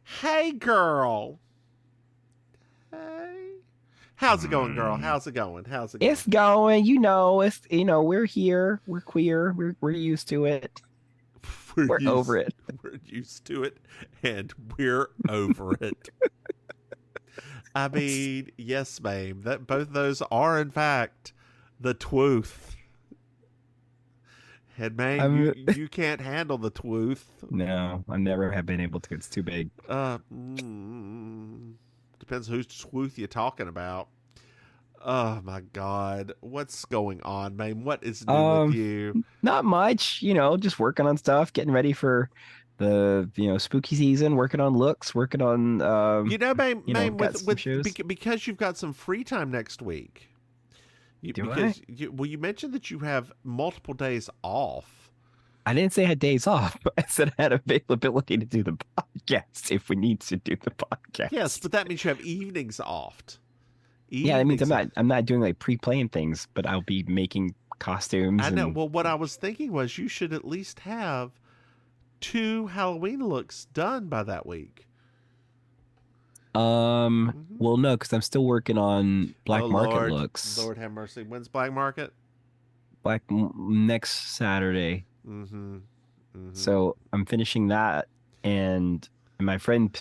Hey, girl. Hey. How's it going, girl? How's it going? How's it going? It's going, we're here, we're queer, we're used to it, We're we're over used, it. we're used to it, and we're over it. I mean, yes, ma'am. That both of those are, in fact, the twooth. And man, I'm you can't handle the twooth. No, I never have been able to. It's too big. Depends whose twooth you're talking about. Oh my God, what's going on, man? What is new with Um, you? Not much, just working on stuff, getting ready for the spooky season, working on looks, working on Ma'am, got some with shows. because you've got some free time next week. Do I? You mentioned that you have multiple days off. I didn't say I had days off. I said I had availability to do the podcast if we need to do the podcast. Yes, but that means you have evenings off. Yeah, that means Evenings. I'm not doing like pre-playing things, but I'll be making costumes I know. and Well, what I was thinking was you should at least have 2 Halloween looks done by that week. well no, because I'm still working on Oh Black Market Lord, looks. Lord have mercy. When's Black Market? Next Saturday. Mm-hmm. So I'm finishing that, and my friend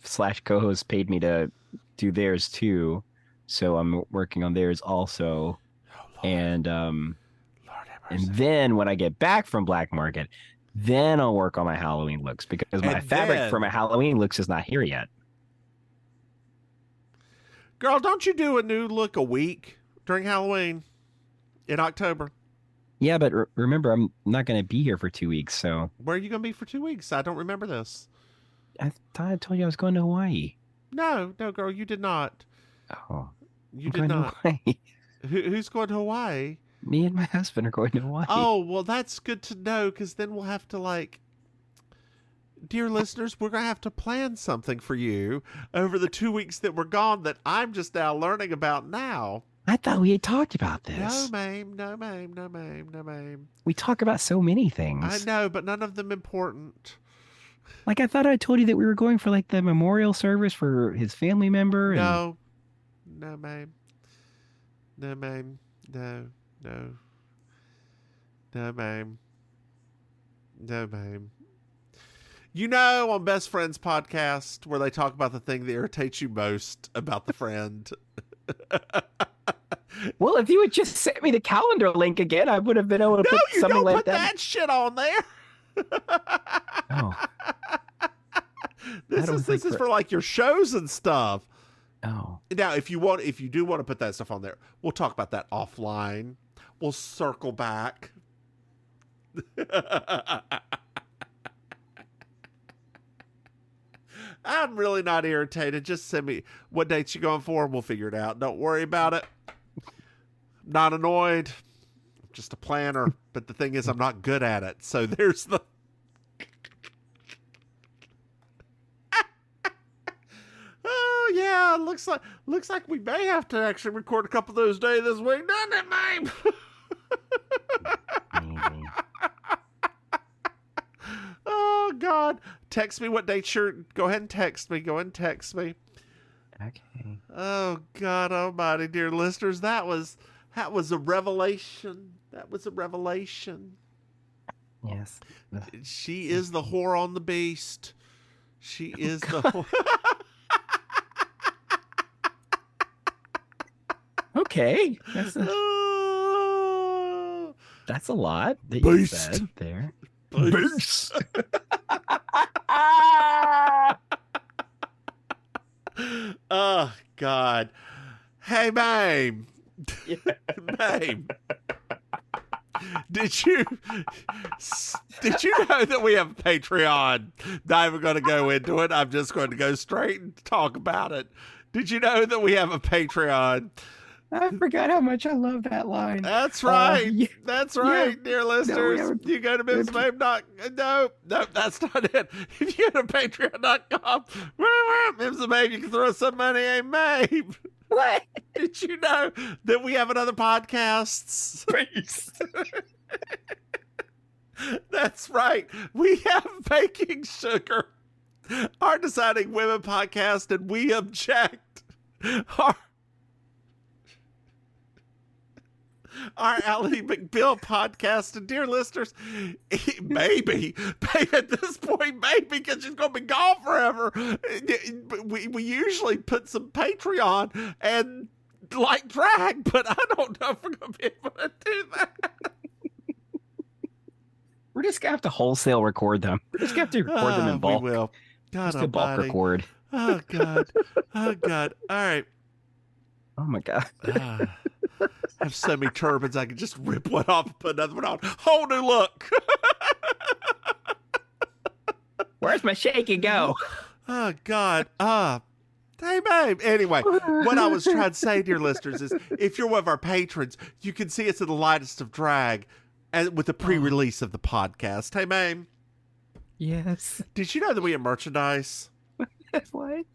slash co-host paid me to do theirs too. So I'm working on theirs also. Oh Lord, And Lord have mercy. and then when I get back from Black Market, then I'll work on my Halloween looks because my And fabric for then- my Halloween looks is not here yet. Girl, don't you do a new look a week during Halloween in October? Yeah, but remember, I'm not going to be here for 2 weeks, so Where are you going to be for 2 weeks? I don't remember this. I thought I told you I was going to Hawaii. No, girl, you did not. Oh, You I'm did going to not. Hawaii. Who's going to Hawaii? Me and my husband are going to Hawaii. Oh, well, that's good to know because then we'll have to, dear listeners, we're going to have to plan something for you over the 2 weeks that we're gone that I'm just now learning about now. I thought we had talked about No, this. ma'am. No, ma'am. No, ma'am. No, ma'am. We talk about so many I things. know, but none of them important. Like I thought I told you that we were going for like the memorial service for his family member. And No. No, ma'am. No, ma'am. No. No. No, ma'am. No, ma'am. You know, on Best Friends podcast, where they talk about the thing that irritates you most about the friend. Well, if you had just sent me the calendar link again, I would have been able to No, put you something don't like put that shit on there. Oh, This was is for your shows and stuff. oh. Now, if you do want to put that stuff on there, we'll talk about that offline. We'll circle back. I'm really not irritated. Just send me what dates you going for, and we'll figure it out. Don't worry about it. Not annoyed. Just a planner. But the thing is, I'm not good at it. So there's the. Oh yeah, looks like we may have to actually record a couple of those days this week, doesn't it, Maim? Maybe. Oh God, text me what date you're. Go ahead and text me. Okay. Oh God Almighty, dear listeners, that was a revelation. That was a revelation. Yes. She is the whore on the beast. She is the whore. Okay. Oh, That's a lot that you Beast. said there. beast. Oh God. Hey, Maim. Yeah. Maim. Did you know that we have a Patreon? Not even going to go into it. I'm just going to go straight and talk about it. Did you know that we have a Patreon? I forgot how much I love that line. That's right. Yeah. That's right, Yeah. dear listeners. No, You go to Mims. No, that's not it. If you go to patreon.com, Mims and Maim, you can throw some money at Maim. What? Did you know that we have another podcast? Please. That's right. We have baking sugar. Our Deciding Women podcast, and we object. Our Ally McBeal podcast, and dear listeners, maybe at this point, maybe because she's going to be gone forever, we usually put some Patreon and like drag, but I don't know if we're going to be able to do that. We're just gonna have to wholesale record them. We're just gonna have to record them in bulk. We will. God, just a bulk record. Oh God. Oh God. All right. Oh my God. I have so many turbans, I could just rip one off and put another one on. Whole new look. Where's my shaky go? Oh God. Hey, babe. Anyway, what I was trying to say, dear listeners, is if you're one of our patrons, you can see us in the lightest of drag with the pre-release of the podcast. Hey, Maim. Yes. Did you know that we have merchandise? What?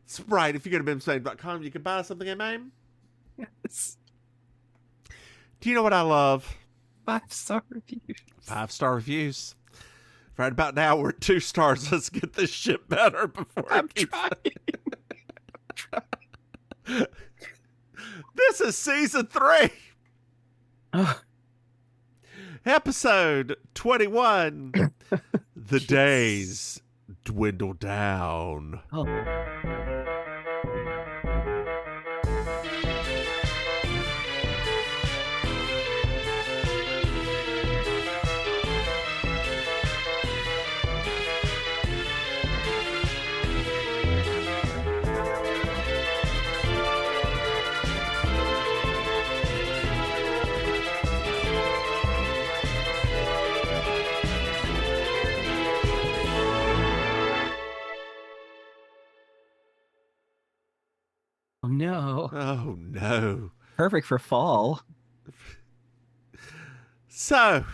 It's right. If you go to mimsmaim.com, you can buy something, hey, Maim. Yes. Do you know what I love? 5-star reviews. 5-star reviews. Right about now, we're at 2 stars. Let's get this shit better before I'm trying. This is season 3. Episode 21. The days dwindle down. Oh. Oh no. Oh no. Perfect for fall. So.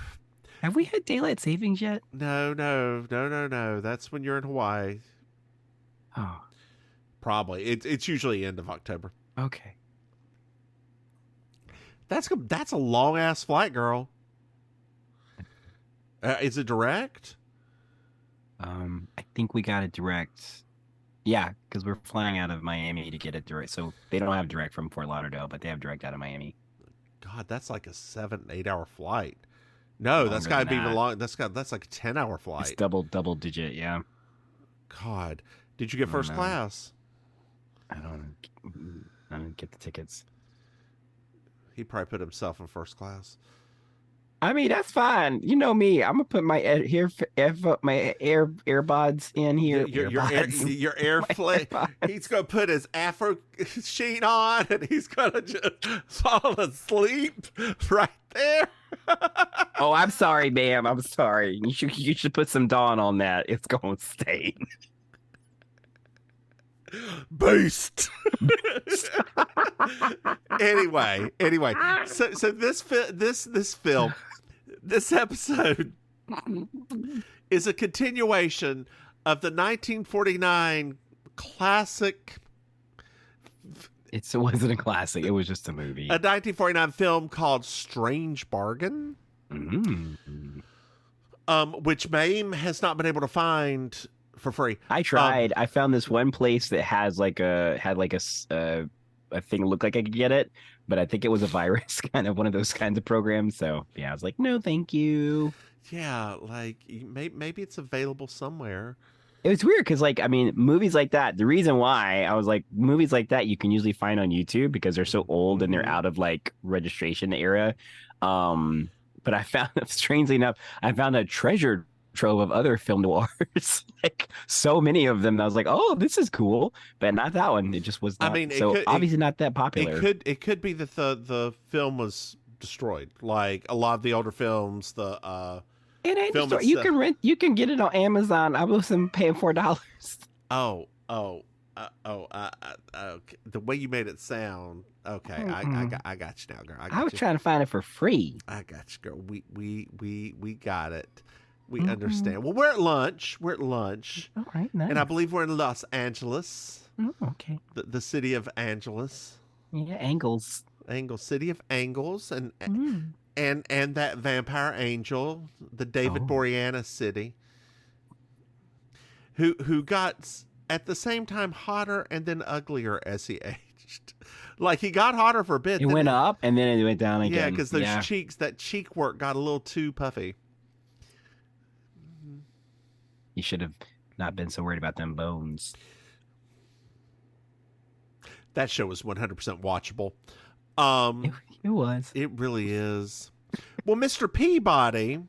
Have we had daylight savings yet? No. That's when you're in Hawaii. Oh. Probably. It's usually end of October. Okay. That's a long ass flight, girl. Is it direct? I think we got it direct. Yeah, because we're flying out of Miami to get it direct. So they don't have direct from Fort Lauderdale, but they have direct out of Miami. God, that's like a 7-8 hour flight. No, that's got to be even long. That's like a 10-hour flight. It's double digit, yeah. God, did you get first class? I don't get the tickets. He probably put himself in first class. I mean, that's fine. You know me. I'm gonna put my earbuds in here. Your airplay. He's gonna put his Afro sheen on, and he's gonna just fall asleep right there. Oh, I'm sorry, ma'am. I'm sorry. You should put some Dawn on that. It's gonna stain. Beast. Anyway. So this film, this episode is a continuation of the 1949 classic. It wasn't a classic. It was just a movie. A 1949 film called Strange Bargain. Mm-hmm. Which Maim has not been able to find for free. I tried. I found this one place that has a thing look like I could get it, but I think it was a virus, kind of one of those kinds of programs. So yeah, I was like, no, thank you. Yeah, like maybe it's available somewhere. It was weird because, like, I mean, movies like that. The reason why I was like, movies like that you can usually find on YouTube because they're so old and they're out of like registration era. But I found, strangely enough, I found a treasure trove of other film noirs, like so many of them. I was like, oh, this is cool, but not that one. It just was not. I mean, obviously not that popular. It could be that the film was destroyed, like a lot of the older films. It ain't destroyed. You can rent. You can get it on Amazon. I wasn't paying $4. Okay. The way you made it sound. Okay, I got you now, girl. I was trying to find it for free. I got you, girl. We got it. We understand. Well, we're at lunch. All right, nice. And I believe we're in Los Angeles. Oh, okay. The city of Angeles. Yeah, Angles. City of Angles, and that vampire angel, the David Boreanaz city. who got at the same time hotter and then uglier as he aged. Like he got hotter for a bit. It went up and then it went down again. Yeah, because those cheeks, that cheek work got a little too puffy. You should have not been so worried about them bones. That show was 100% watchable. It was. It really is. Well, Mr. Peabody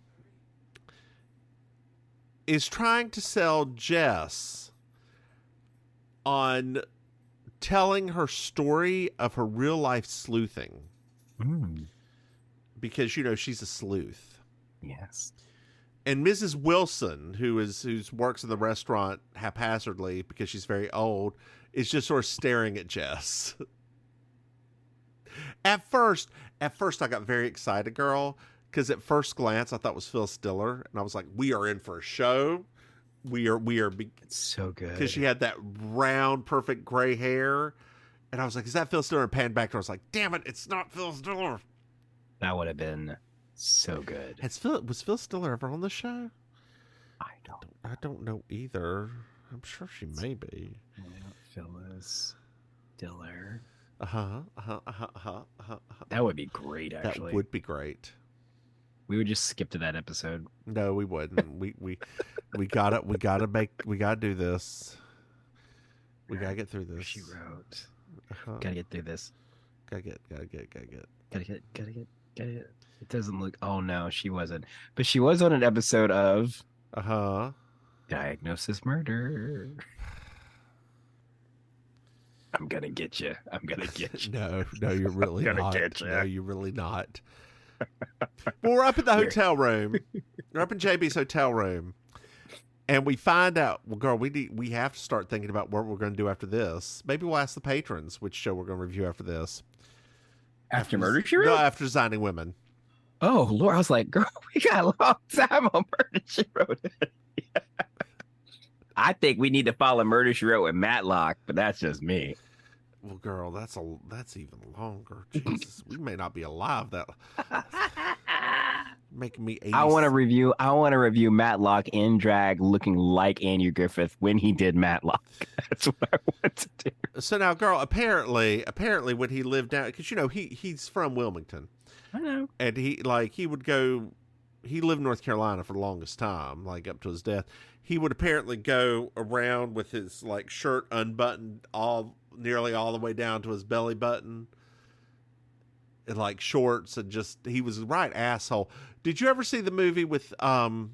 is trying to sell Jess on telling her story of her real life sleuthing. Because, she's a sleuth. Yes. And Mrs. Wilson, who works in the restaurant haphazardly because she's very old, is just sort of staring at Jess. At first I got very excited, girl, because at first glance I thought it was Phil Stiller, and I was like, "We are in for a show. We are." It's so good because she had that round, perfect gray hair, and I was like, "Is that Phil Stiller?" And panned back to her, I was like, "Damn it, it's not Phil Stiller." That would have been so good. Was Phil Stiller ever on the show? I don't know either. I'm sure she may be. Phyllis Diller. That would be great, actually. That would be great. We would just skip to that episode. No, we wouldn't. we gotta do this. We gotta get through this. She wrote. Gotta get through this. Gotta get. It doesn't look. Oh no, she wasn't. But she was on an episode of. Diagnosis Murder. I'm gonna get you. No, you're really not. No, you're really not. Well, we're up in the hotel room. We're up in JB's hotel room, and we find out. Well, girl, we have to start thinking about what we're going to do after this. Maybe we'll ask the patrons which show we're going to review after this. After Murder, She Wrote? No, after Designing Women. Oh Lord, I was like, girl, we got a long time on Murder, She Wrote. I think we need to follow Murder, She Wrote with Matlock, but that's just me. Well, girl, that's even longer. Jesus, we may not be alive. That making me 80. I want to review Matlock in drag, looking like Andy Griffith when he did Matlock. That's what I want to do. So now, girl, apparently, when he lived down, because he's from Wilmington. I know, and he would go. He lived in North Carolina for the longest time, like up to his death. He would apparently go around with his shirt unbuttoned nearly all the way down to his belly button, and shorts, and he was a right asshole. Did you ever see the movie with oh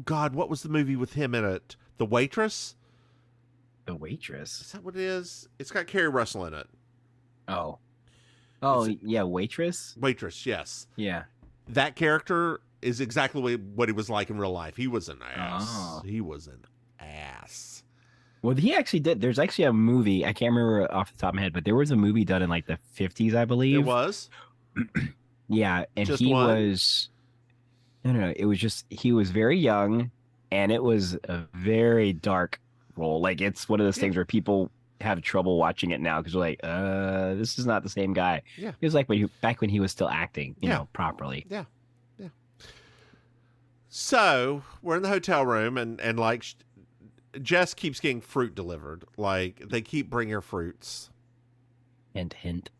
God, what was the movie with him in it? The Waitress? The Waitress? Is that what it is? It's got Kerry Russell in it. Oh, yeah, Waitress? Waitress, yes. Yeah. That character is exactly what he was like in real life. He was an ass. Oh. He was an ass. Well, he actually did. There's actually a movie. I can't remember off the top of my head, but there was a movie done in the 50s, I believe. It was? Yeah. And just he one? Was. No. It was just, he was very young, and it was a very dark role. It's one of those things where people have trouble watching it now because they're like, this is not the same guy. Yeah. It was back when he was still acting, you know, properly. Yeah. Yeah. So we're in the hotel room, and Jess keeps getting fruit delivered. They keep bringing her fruits. Hint, hint.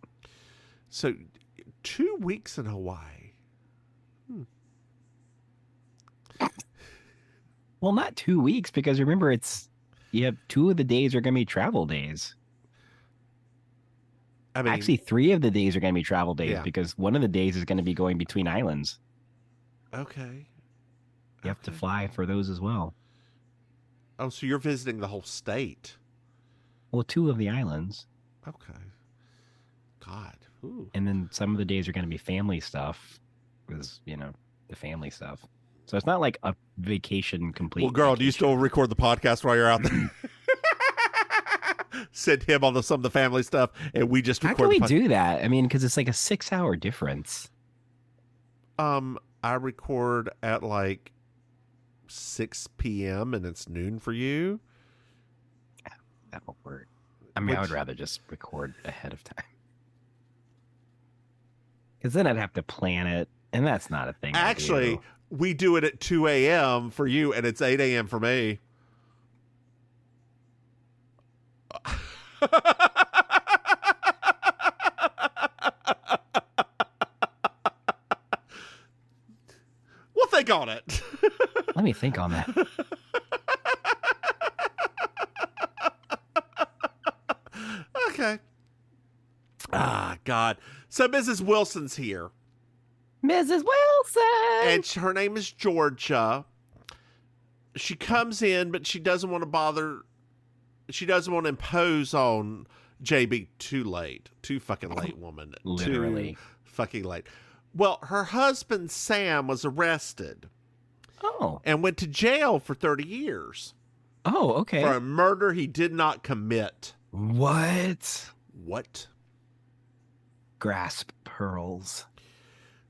So 2 weeks in Hawaii. Well, not 2 weeks, because remember, you have 2 of the days are going to be travel days. I mean, actually, 3 of the days are going to be travel days because one of the days is going to be going between islands. Okay. You have to fly for those as well. Oh, so you're visiting the whole state? Well, 2 of the islands. Okay. God. Ooh. And then some of the days are going to be family stuff. Because, the family stuff. So it's not like a vacation complete. Well, girl, vacation. do you still record the podcast while you're out there? Send him on some of the family stuff, and we just record. How can we do that? I mean, because it's a 6-hour difference. I record at 6 p.m. and it's noon for you. That won't work. I mean, I would rather just record ahead of time. Because then I'd have to plan it, and that's not a thing. Actually, we do it at 2 a.m. for you, and it's 8 a.m. for me. We'll think on it. Let me think on that. Okay. Ah, God. So Mrs. Wilson's here. Mrs. Wilson! And her name is Georgia. She comes in, but she doesn't want to bother. She doesn't want to impose on JB. Too late. Too fucking late, woman. Literally. Too fucking late. Well, her husband, Sam, was arrested. Oh. And went to jail for 30 years. Oh, okay. For a murder he did not commit. What? What? Grasp pearls.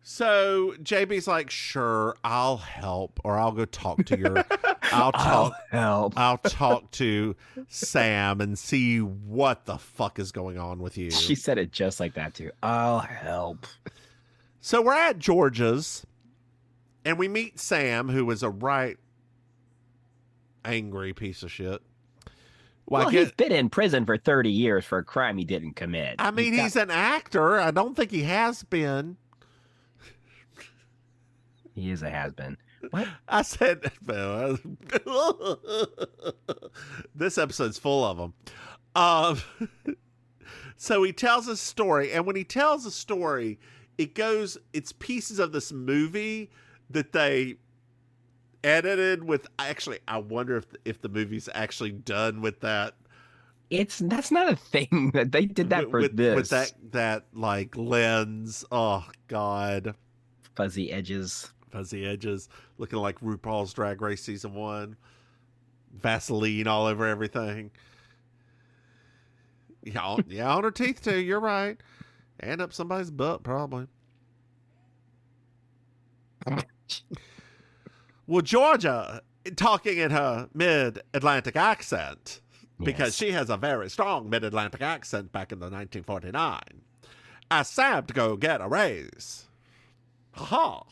So JB's like, sure, I'll help, or I'll go talk to your, I'll help. I'll talk to Sam and see what the fuck is going on with you. She said it just like that too. I'll help. So we're at George's, and we meet Sam, who is a right angry piece of shit. Well, he's been in prison for 30 years for a crime he didn't commit. I mean, he's an actor. I don't think he has been. He is a has-been. What? I said, this episode's full of them. So he tells a story, and when he tells a story, it's pieces of this movie that they edited with. Actually, I wonder if the movie's actually done with that. That's not a thing that they did that for this. With that like lens. Oh God. Fuzzy edges, looking like RuPaul's Drag Race season 1. Vaseline all over everything. Yeah, on her teeth too. You're right, and up somebody's butt probably. Well, Georgia talking in her mid-Atlantic accent because she has a very strong mid-Atlantic accent back in the 1949. Asked Sam to go get a raise. Ha!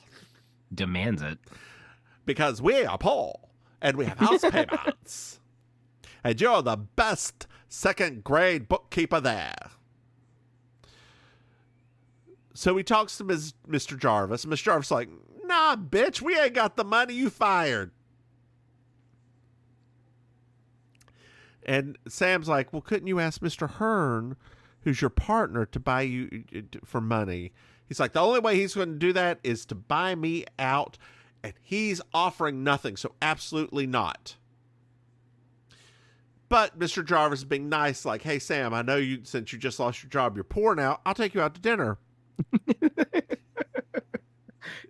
Demands it. Because we are poor and we have house payments. And you're the best second-grade bookkeeper there. So he talks to Mr. Jarvis, and Mr. Jarvis is like, nah, bitch, we ain't got the money, you fired. And Sam's like, well, couldn't you ask Mr. Hearn, who's your partner, to buy you for money? He's like, the only way he's going to do that is to buy me out, and he's offering nothing, so absolutely not. But Mr. Jarvis is being nice, like, hey, Sam, I know since you just lost your job, you're poor now. I'll take you out to dinner.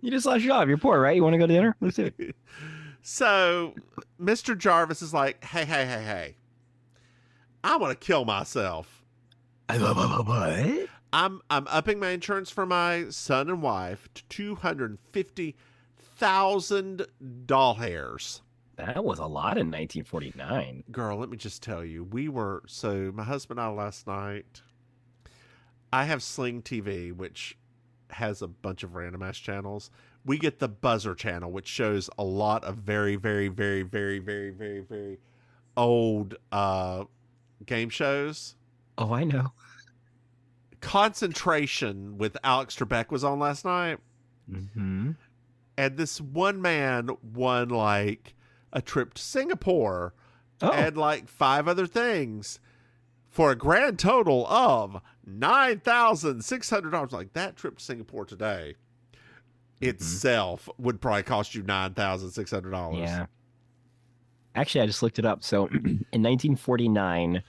You just lost your job. You're poor, right? You want to go to dinner? Let's do it. So Mr. Jarvis is like, hey. I want to kill myself. What? I'm upping my insurance for my son and wife to 250,000 doll hairs. That was a lot in 1949. Girl, let me just tell you, my husband and I last night, I have Sling TV, which has a bunch of random ass channels. We get the Buzzer channel, which shows a lot of very, very, very, very, very, very, very old game shows. Oh, I know. Concentration with Alex Trebek was on last night. Mm-hmm. And this one man won like a trip to Singapore and like 5 other things for a grand total of $9,600. Like, that trip to Singapore today itself would probably cost you $9,600. Yeah. Actually, I just looked it up. So in 1949,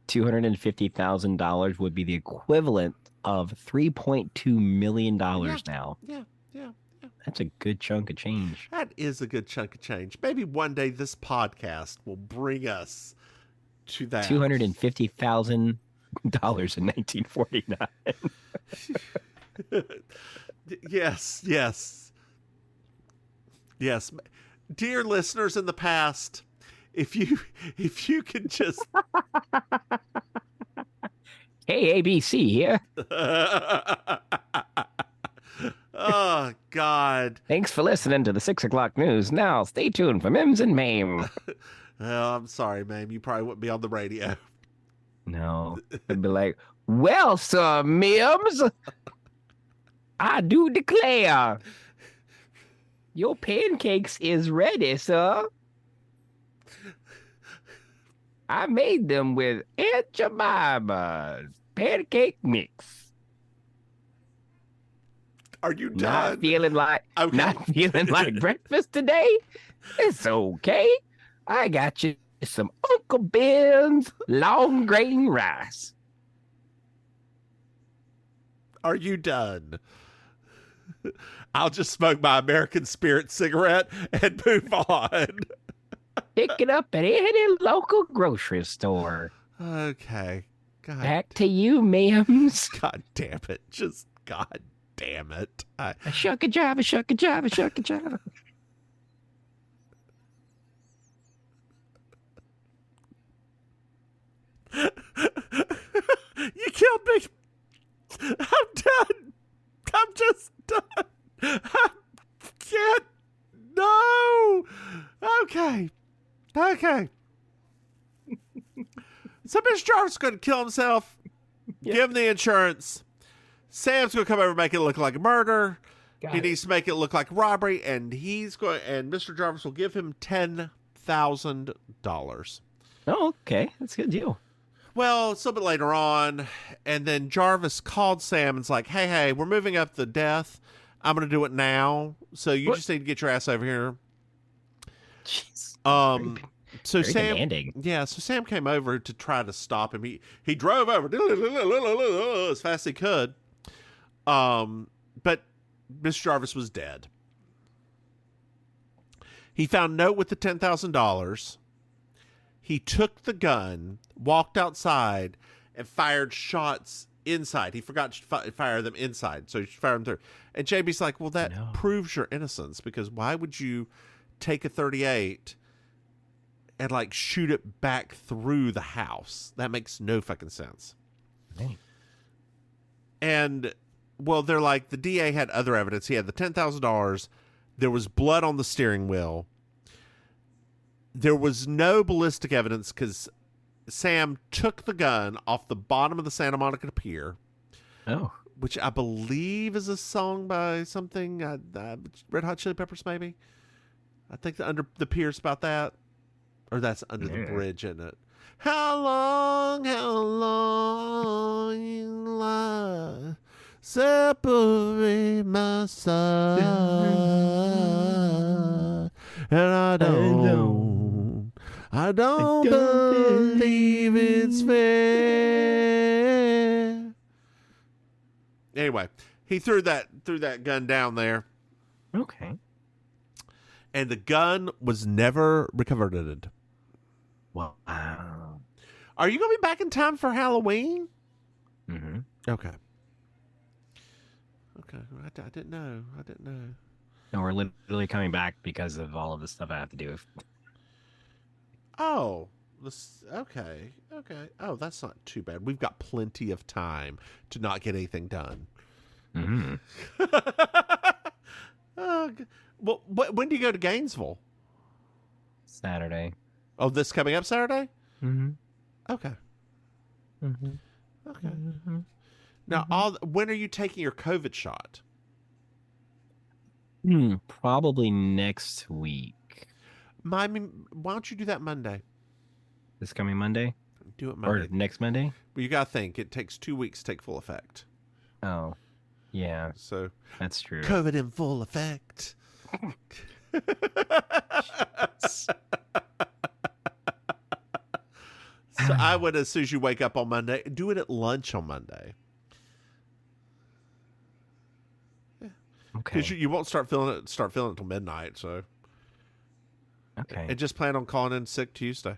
$250,000 would be the equivalent of $3.2 million now. Yeah. That's a good chunk of change. That is a good chunk of change. Maybe one day this podcast will bring us to that. $250,000 in 1949. Yes. Dear listeners in the past, if you could just Hey, ABC here. Oh God. Thanks for listening to the 6 o'clock news. Now, stay tuned for Mims and Maim. Oh, I'm sorry, Maim. You probably wouldn't be on the radio. No. It'd be like, well, sir, Mims, I do declare your pancakes is ready, sir. I made them with Aunt Jemima's pancake mix. Are you done? Not feeling like breakfast today? It's okay. I got you some Uncle Ben's long grain rice. Are you done? I'll just smoke my American Spirit cigarette and move on. Pick it up at any local grocery store. Okay. God. Back to you, Mims. God damn it. Just God damn it. A shuck a jive, shuck a jive, shuck a jive. You killed me. I'm done. I'm just done. I can't. No. Okay. So Mr. Jarvis is going to kill himself. Yeah. Give him the insurance. Sam's going to come over and make it look like a murder. He needs to make it look like robbery, and Mr. Jarvis will give him $10,000. Oh, okay. That's a good deal. Well, it's a bit later on, and then Jarvis called Sam and's like, hey, we're moving up the death. I'm going to do it now, so you just need to get your ass over here. Jeez. So very Sam, demanding. Yeah, so Sam came over to try to stop him. He drove over as fast as he could. But Mr. Jarvis was dead. He found a note with the $10,000. He took the gun, walked outside, and fired shots inside. He forgot to fire them inside, so he fired them through. And JB's like, well, that proves your innocence, because why would you take a .38 and, like, shoot it back through the house? That makes no fucking sense. Hey. And, well, they're like, the DA had other evidence. He had the $10,000. There was blood on the steering wheel. There was no ballistic evidence because Sam took the gun off the bottom of the Santa Monica Pier. Oh. Which I believe is a song by something, Red Hot Chili Peppers, maybe. I think Under the Pier's about that. Or that's Under the Bridge, isn't it? How long you lie, separate my side, and I don't believe it's fair. Anyway, he threw that gun down there. Okay. And the gun was never recovered. Wow. Are you going to be back in time for Halloween? Mm-hmm. Okay. I didn't know. No, we're literally coming back because of all of the stuff I have to do. Oh. Okay. Oh, that's not too bad. We've got plenty of time to not get anything done. Mm-hmm. Well, when do you go to Gainesville? Saturday. Oh, this coming up Saturday? Mm-hmm. Okay. Mm-hmm. Okay. Mm-hmm. Now, when are you taking your COVID shot? Probably next week. Why don't you do that Monday? This coming Monday? Do it Monday. Or next Monday? Well, you got to think. It takes 2 weeks to take full effect. Oh, yeah. So that's true. COVID in full effect. So I would, as soon as you wake up on Monday, do it at lunch on Monday. Yeah. Okay. Because you won't start feeling it until midnight. So. Okay. And just plan on calling in sick Tuesday.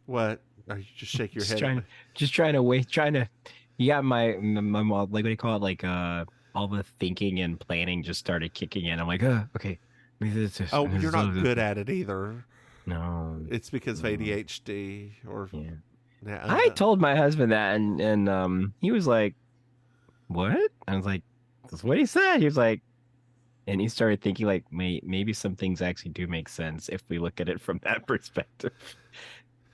What? Are you just shake your head? Trying to. You got my mom, like, what do you call it? Like, all the thinking and planning just started kicking in. I'm like, okay. You're not good at it either. No. It's because of ADHD or Now, I told my husband that, and he was like, "What?" I was like, "That's what he said." He was like, and he started thinking like, maybe some things actually do make sense if we look at it from that perspective.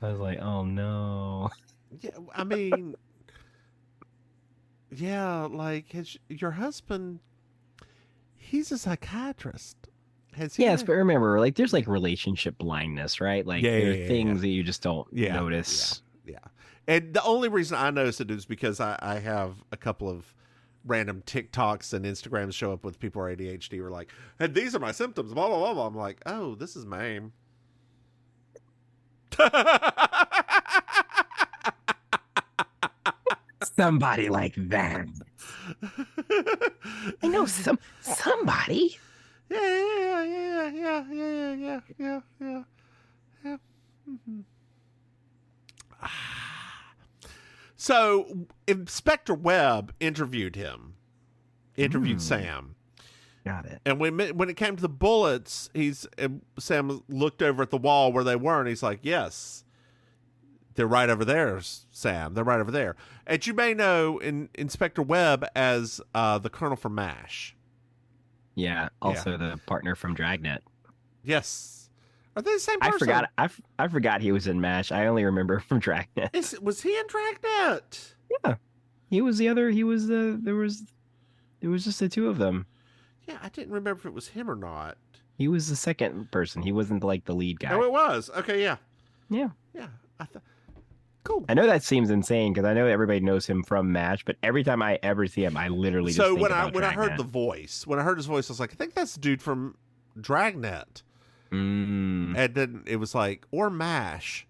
I was like, "Oh no." yeah, I mean, yeah, like your husband, he's a psychiatrist. Has he Yes, ever? but remember, like, there's Yeah, like relationship blindness, right? Like, yeah, there are yeah, yeah, things that you just don't yeah, yeah, notice. yeah. And the only reason I noticed it is because I have a couple of random TikToks and Instagrams show up with people with ADHD who are like, and these are my symptoms, blah, blah, blah, blah. I'm like, oh, this is Maim. Somebody like that. I know somebody. Yeah, yeah, yeah, yeah, yeah, yeah, yeah, yeah, yeah. Mm-hmm. So Inspector Webb interviewed Sam. Got it. And when it came to the bullets, Sam looked over at the wall where they were, and he's like, "Yes, they're right over there, Sam. They're right over there." And you may know Inspector Webb as the Colonel from MASH. Yeah. Also, the partner from Dragnet. Yes, are they the same person? I forgot he was in MASH. I only remember from Dragnet. Was he in Dragnet? Yeah, he was the other. He was the. There was just the two of them. Yeah, I didn't remember if it was him or not. He was the second person. He wasn't like the lead guy. Oh, it was. Okay, yeah. Yeah. Yeah. Cool. I know that seems insane because I know everybody knows him from MASH, but every time I ever see him, I literally just think about when I heard Dragnet. the voice, when I heard his voice, I was like, I think that's the dude from Dragnet. Mm, And then it was like, or MASH.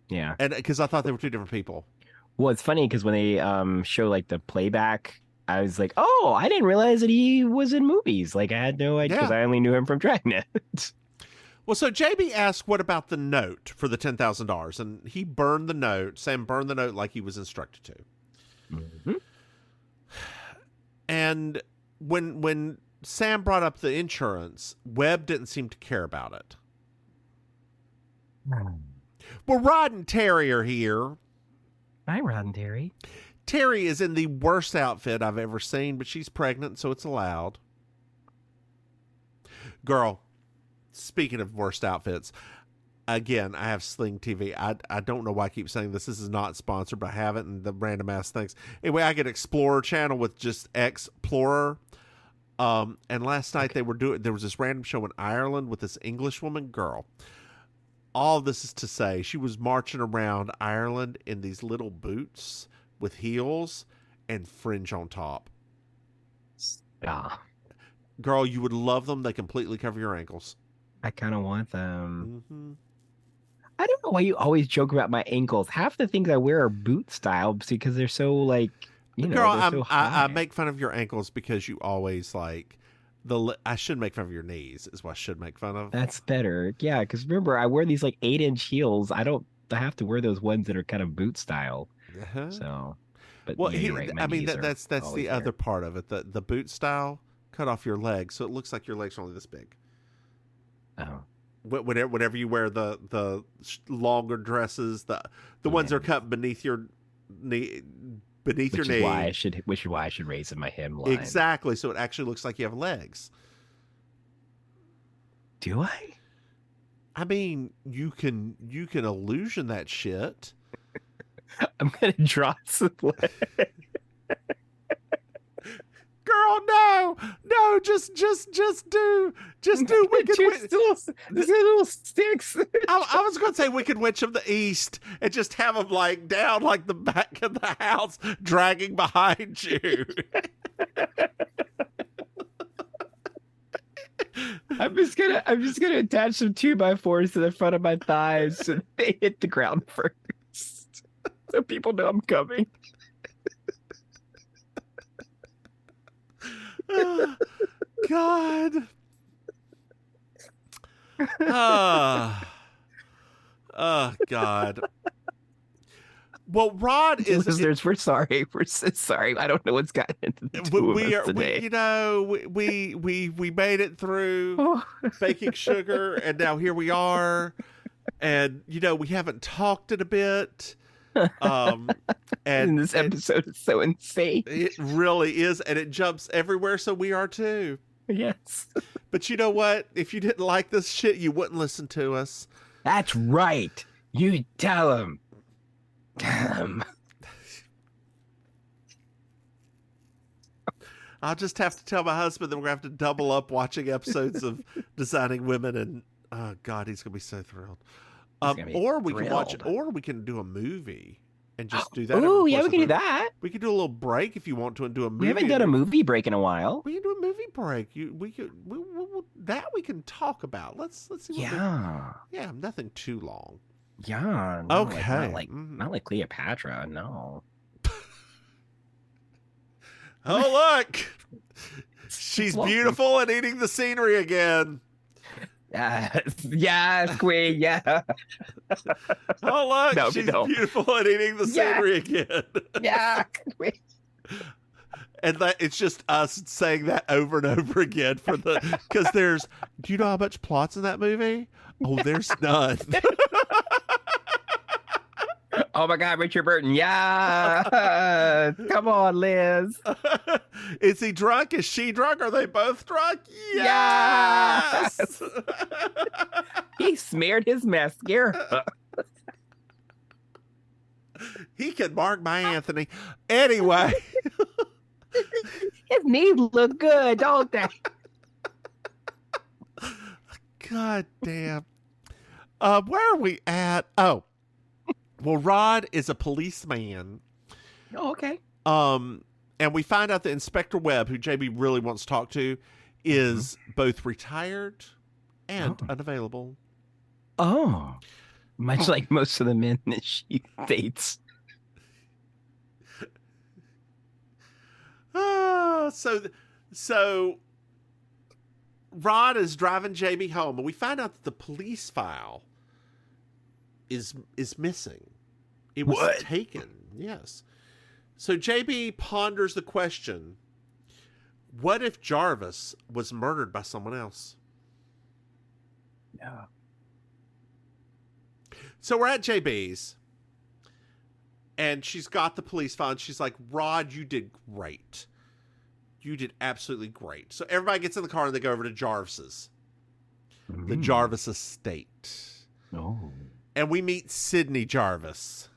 yeah. And because I thought they were two different people. Well, it's funny because when they show like the playback, I was like, oh, I didn't realize that he was in movies. Like I had no idea because I only knew him from Dragnet. Well, so JB asked, what about the note for the $10,000? And he burned the note. Sam burned the note like he was instructed to. Mm-hmm. And when Sam brought up the insurance, Webb didn't seem to care about it. Well, Rod and Terry are here. Hi, Rod and Terry. Terry is in the worst outfit I've ever seen, but she's pregnant, so it's allowed. Girl, speaking of worst outfits, again, I have Sling TV. I don't know why I keep saying this. This is not sponsored, but I have it and the random ass things. Anyway, I get Explorer channel with just Explorer. And last night there was this random show in Ireland with this English woman. Girl, all this is to say she was marching around Ireland in these little boots with heels and fringe on top. Yeah. Girl, you would love them. They completely cover your ankles. I kind of want them. Mm-hmm. I don't know why you always joke about my ankles. Half the things I wear are boot style because they're so like, Girl, they're so high. I make fun of your ankles because you always like I should make fun of your knees is what I should make fun of. That's better. Yeah, because remember, I wear these like 8-inch heels. I have to wear those ones that are kind of boot style. Uh-huh. So, but well, yeah, you're right. I mean that's the there. other part of it. The boot style cut off your legs, so it looks like your legs are only this big. Oh. Whenever you wear the longer dresses, the ones that are cut beneath your knee, which is knee. Which is why I should raise in my hemline. Exactly. So it actually looks like you have legs. Do I? I mean, you can illusion that shit. I'm gonna draw some legs. Girl, no, just do Wicked Witch. Little sticks. I was going to say Wicked Witch of the East and just have them like down like the back of the house, dragging behind you. I'm just gonna attach some 2x4s to the front of my thighs so they hit the ground first, so people know I'm coming. Oh, God. Oh, God. Well, Rod is. Listeners, we're sorry. We're so sorry. I don't know what's gotten into the two of us today. We made it through baking sugar, and now here we are. And we haven't talked in a bit. Um, And and this episode is so insane. it really is, and it jumps everywhere, so we are too. Yes. But you know what? If you didn't like this shit, you wouldn't listen to us. That's right. You tell him. Damn. I'll just have to tell my husband that we're gonna have to double up watching episodes of Designing Women, and oh god, he's gonna be so thrilled. Or we can watch it, or we can do a movie and just do that. Oh, yeah, we can do that. We can do a little break if you want to, and do a movie. We haven't done a movie break in a while. We can do a movie break. We that we can talk about. Let's see. Yeah, nothing too long. Yeah. No, okay. Not like Cleopatra. No. Oh look, she's beautiful and eating the scenery again. Yeah, Queen. Yeah. Oh look, she's beautiful and eating the scenery again. Yeah, Queen. And that it's just us saying that over and over again because there's. Do you know how much plot's in that movie? Oh, there's none. Oh my God, Richard Burton. Yeah. Come on, Liz. Is he drunk? Is she drunk? Are they both drunk? Yes. He smeared his mascara. He can mark my Anthony. Anyway. His knees look good, don't they? God damn. Where are we at? Oh. Well, Rod is a policeman. Oh, okay. And we find out that Inspector Webb, who JB really wants to talk to, is both retired and unavailable. Oh. Much like most of the men that she dates. So Rod is driving JB home, and we find out that the police file is missing. It was taken. Yes. So JB ponders the question, what if Jarvis was murdered by someone else? Yeah. So we're at JB's, and she's got the police file, and she's like, Rod, you did great. You did absolutely great. So everybody gets in the car, and they go over to Jarvis's. The Jarvis estate. Oh. And we meet Sidney Jarvis.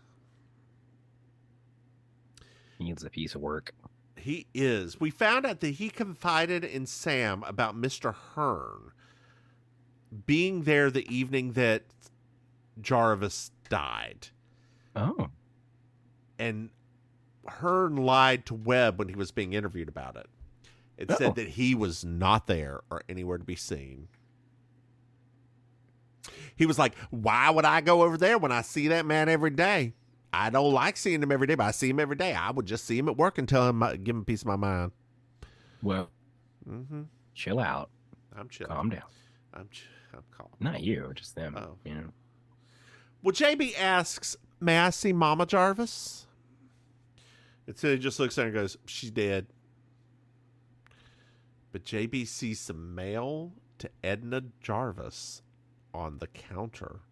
He's a piece of work. He is. We found out that he confided in Sam about Mr. Hearn being there the evening that Jarvis died. Oh. And Hearn lied to Webb when he was being interviewed about it. It said that he was not there or anywhere to be seen. He was like, why would I go over there when I see that man every day? I don't like seeing him every day, but I see him every day. I would just see him at work and tell him, give him a piece of my mind. Well, chill out. I'm chilling. Calm down. I'm calm. Not you, just them. Oh. You know. Well, JB asks, may I see Mama Jarvis? And so he just looks at her and goes, she's dead. But JB sees some mail to Edna Jarvis on the counter.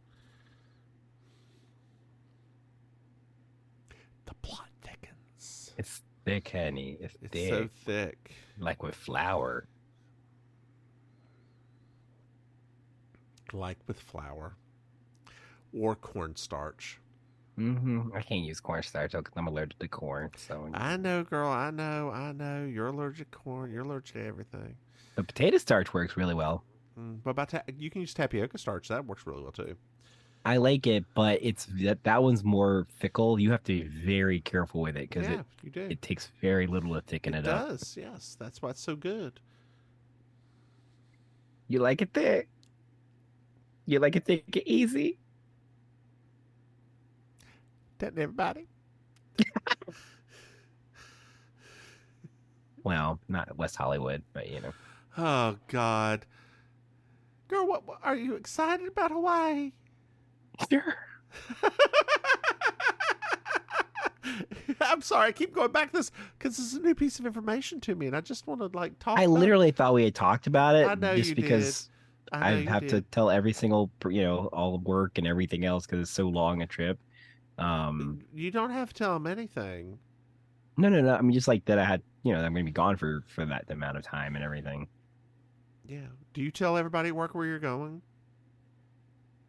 The plot thickens. It's thick, honey. It's thick. So thick. Like with flour. Like with flour. Or cornstarch. I can't use cornstarch because I'm allergic to corn. So I know, girl. I know. You're allergic to corn. You're allergic to everything. The potato starch works really well. What about you can use tapioca starch. That works really well too. I like it, but it's that one's more fickle. You have to be very careful with it because it takes very little to thicken it up. It does, yes. That's why it's so good. You like it thick? You like it thick and easy? Doesn't everybody? Well, not West Hollywood, but you know. Oh God, girl, what are you excited about Hawaii? Sure. I'm sorry, I keep going back to this because this is a new piece of information to me, and I just want to talk. I literally thought we had talked about it. I know just you because did. I have to tell every single, all the work and everything else because it's so long a trip. You don't have to tell them anything. No, no, no. I mean, just like that I had, you know, I'm going to be gone for that amount of time and everything. Yeah. Do you tell everybody at work where you're going?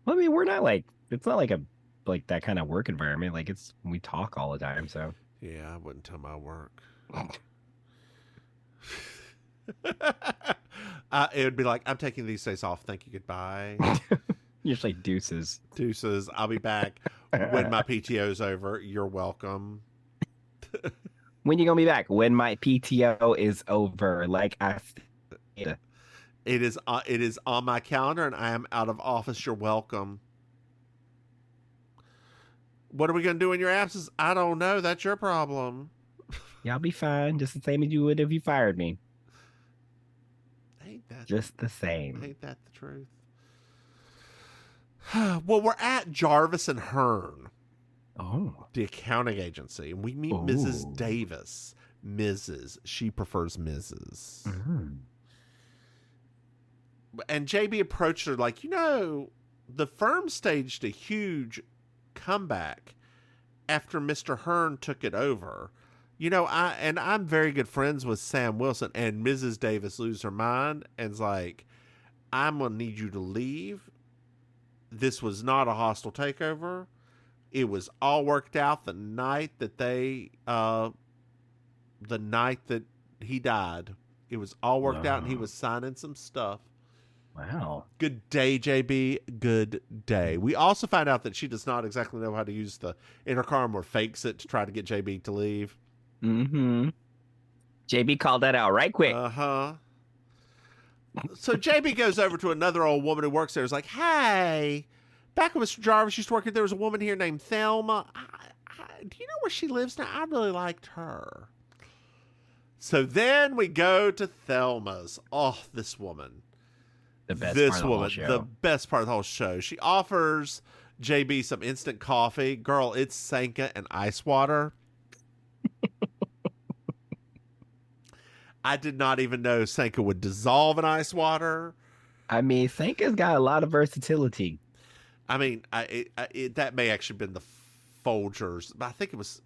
Well, I mean, we're not like, it's not like a, like that kind of work environment. Like we talk all the time. So Yeah, I wouldn't tell my work. It would be like, I'm taking these days off. Thank you. Goodbye. usually deuces. Deuces. I'll be back when my PTO's over. You're welcome. When you gonna be back? When my PTO is over. Like I said. It is on my calendar, and I am out of office. You're welcome. What are we gonna do in your absence? I don't know. That's your problem. Y'all be fine, just the same as you would if you fired me. Ain't that Just the same. ain't that the truth? Well, we're at Jarvis and Hearn, Oh. the accounting agency, and we meet Mrs. Davis. Mrs. She prefers Mrs. Mm-hmm. And JB approached her like, the firm staged a huge comeback after Mr. Hearn took it over. I'm very good friends with Sam Wilson, and Mrs. Davis loses her mind and's like, I'm gonna need you to leave. This was not a hostile takeover. It was all worked out the night that he died. It was all worked out, and he was signing some stuff. Wow. Good day, JB. Good day. We also find out that she does not exactly know how to use the intercom or fakes it to try to get JB to leave. Mm-hmm. JB called that out right quick. Uh-huh. So JB goes over to another old woman who works there. Is like, hey, back when Mr. Jarvis used to work here, there was a woman here named Thelma. Do you know where she lives now? I really liked her. So then we go to Thelma's. Oh, this woman. The best part of the whole show. The best part of the whole show. She offers JB some instant coffee. Girl, it's Sanka and ice water. I did not even know Sanka would dissolve in ice water. I mean, Sanka's got a lot of versatility. I mean, that may actually have been the Folgers, but I think it was.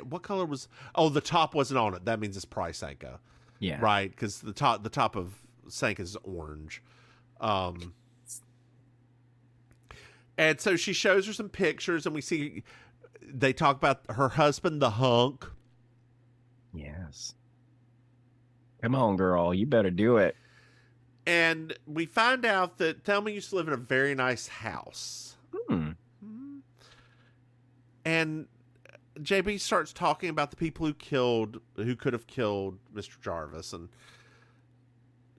What color was? Oh, the top wasn't on it. That means it's probably Sanka. Yeah. Right, because the top of Sanka is orange. And so she shows her some pictures, and we see they talk about her husband, the hunk. Yes. Come on, girl. You better do it. And we find out that Thelma used to live in a very nice house. And JB starts talking about the people who could have killed Mr. Jarvis. And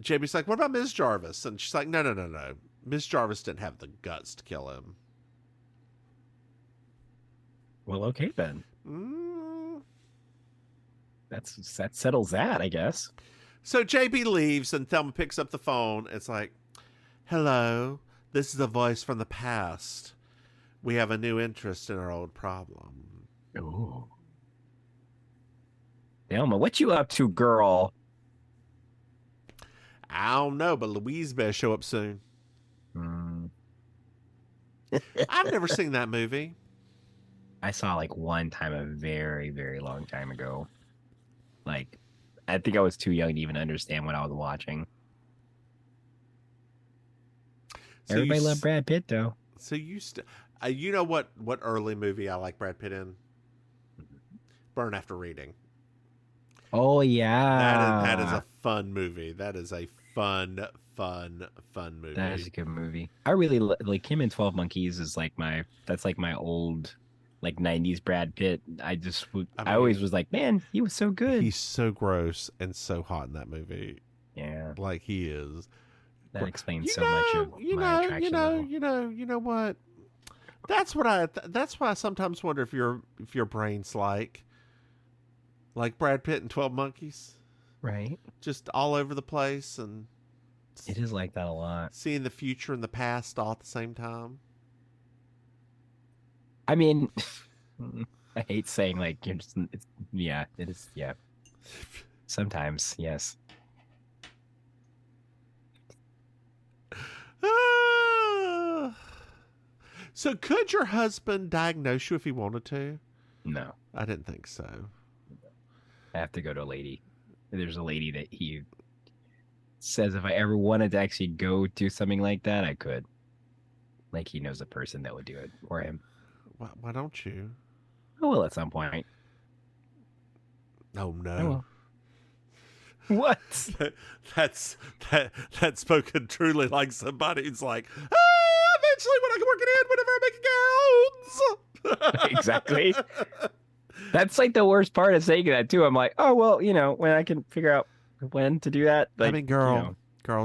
JB's like, what about Ms. Jarvis? And she's like, no. Ms. Jarvis didn't have the guts to kill him. Well, okay then. That settles that, I guess. So JB leaves, and Thelma picks up the phone. It's like, hello, this is a voice from the past. We have a new interest in our old problem. Ooh. Thelma, what you up to, girl? I don't know, but Louise better show up soon. I've never seen that movie. I saw like one time a very, very long time ago. Like, I think I was too young to even understand what I was watching. So everybody loved Brad Pitt, though. So you know what early movie I like Brad Pitt in? Burn After Reading. Oh yeah, that is a fun movie. That is a fun movie. That is a good movie. I really like him in 12 Monkeys. Is like my old like 90s Brad Pitt. I always was like, man, he was so good. He's so gross and so hot in that movie. Yeah, like he is. That explains so much of my attraction. You know what? That's why I sometimes wonder if your brain's like Brad Pitt in 12 Monkeys. Right. Just all over the place, and it is like that a lot. Seeing the future and the past all at the same time. I mean, I hate saying like you're just. It is. Yeah. Sometimes, yes. So could your husband diagnose you if he wanted to? No, I didn't think so. I have to go to a lady. There's a lady that he says if I ever wanted to actually go do something like that, I could. Like he knows a person that would do it for him. Why don't you? I will at some point. Oh I no. will. What? That's spoken truly like somebody who's like, eventually when I can work it in, whenever I make gowns. Exactly. That's like the worst part of saying that too. I'm like, oh well, when I can figure out when to do that. Like, I mean, girl,